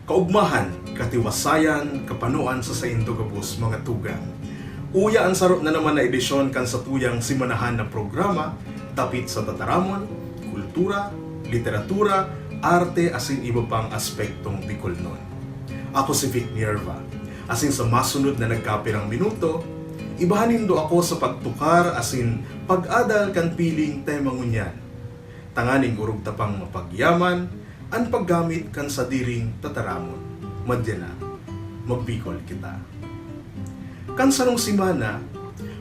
Kaugmahan, katiwasayan, kapanuan sa saindo gabos mga tugang. Uya ang sarot na naman na edisyon kan sa tuyang simanahan na programa, tapit sa tataramon, kultura, literatura, arte asin iba pang aspektong Bicolnon. Ako si Vic Nierva. Asin sa masunod na nagkapirang minuto, ibahanin do ako sa pagtukar asin pag-adal kan piling tema ngunyan. Tanganing urog tapang mapagyaman, ang paggamit kan sa diring tataramon. Madya na, magbikol kita. Kan sarong simana,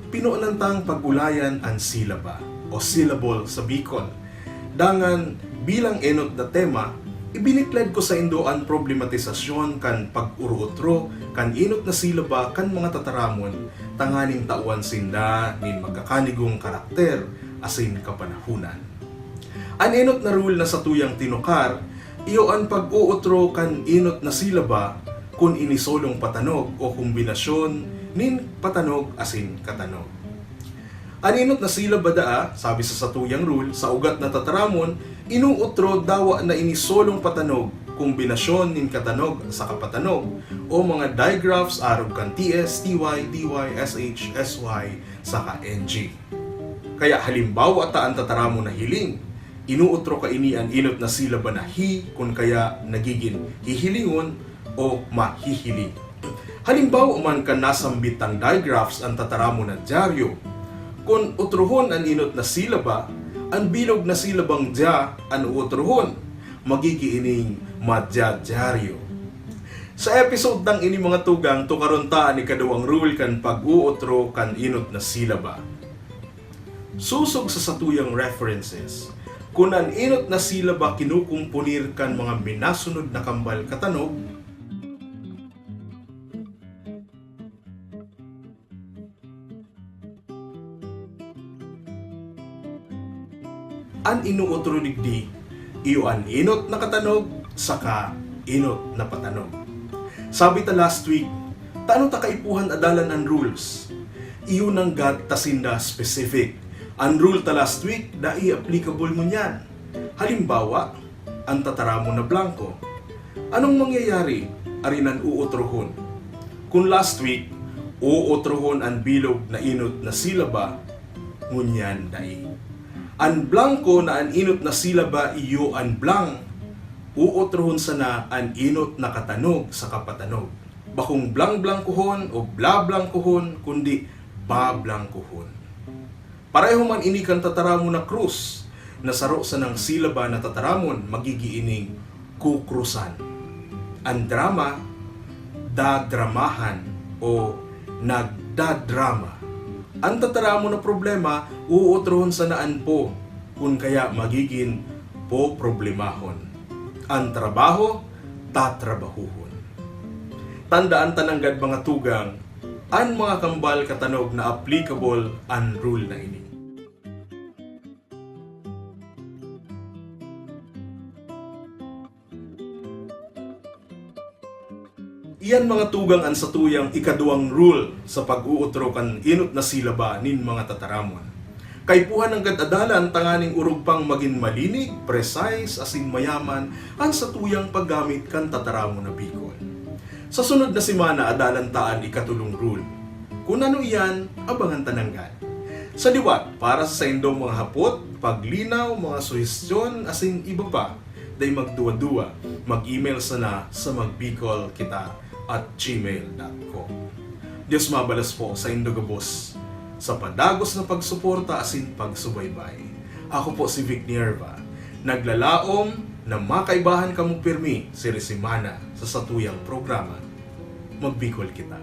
pinuunantang pag-ulayan ang silaba o syllable sa Bicol. Dangan bilang enot na tema, ibiniklad ko sa indo ang problematisasyon kan pag-uruotro kan inot na silaba kan mga tataramon tanganing tauan sinda nin magkakanigong karakter asin kapanahunan. An inot na rule na sa tuyang tinukar, iyo ang pag-uutro kan inot na silaba kung inisolong patanog o kombinasyon nin patanog asin katanog. An inot na silaba daa, sabi sa satuyang rule, sa ugat na tataramon, inuutro dawa na inisolong patanog, kombinasyon nin katanog sa kapatanog, o mga digraphs arog kan TS, TY, DY, SH, SY, saka NG. Kaya halimbawa ta ang tataramon na hiling, inuutro ka ini ang inot na silaba na hi, kung kaya nagiging hihilingon o mahihiling. Halimbawa man ka nasambit ang digraphs ang tataramon na dyaryo, kung utrohon ang inot na silaba, ang bilog na silabang dya ang utrohon, magigiining madyadyaryo. Sa episode ng ini mga tugang, tukarontaan ni kadawang rule kan pag-uutro kan inot na silaba. Susog sa satuyang references, kung ang inot na silaba kinukumpunir kan mga minasunod na kambal katanog, an inuutro digdi, iyo an inot na katanog, saka inot na patanog. Sabi ta last week, taano ta kaipuhan adalan ang rules? Iyo nang gat tasinda specific. Ang rule ta last week, dai applicable mo niyan. Halimbawa, ang tataramon na blanco. Anong mangyayari? Arinan uutrohon. Kung last week, uutrohon ang bilog na inot na silaba, ngunyan dai. An blanco na an inot na silaba iyo an blank, uutrohon sana an inot na katanog sa kapatanog. Bakong blank-blankuhon o bla-blankuhon, kundi ba-blankuhon. Pareho man ini kan tataramon na krus, na saro sa ng silaba na tataramon magigiining kukrusan. Ang drama, dadramahan o nagdadrama. Ang tataramon na problema, uutrohon sa naan po, kung kaya magiging po problemahon. Ang trabaho, tatrabahuhon. Tandaan tananggad mga tugang, ang mga kambal katanog na applicable ang rule na ini. Iyan mga tugang ang satuyang ikaduang rule sa pag-uutro kan inot na silaba nin mga tataramon. Kaipuhan ng gadadalan tanganing urog pang maging malinig, precise, asin mayaman ang satuyang paggamit kan tataramon na Bicol. Sa sunod na simana adalantaan ikatulong rule. Kung ano iyan, abangan tananggan. Sa diwat, para sa indong mga hapot, paglinaw, mga suhestyon, asin iba pa, day magduwa-duwa, mag-email sana sa magbicolkita@gmail.com. Diyos mabalas po sa Indogabos sa padagos na pagsuporta asin pagsubaybay. Ako po si Vic Nierva, naglalaom na makaibahan kamo pirmi si Resimana sa satuyang programa. Magbicol kita.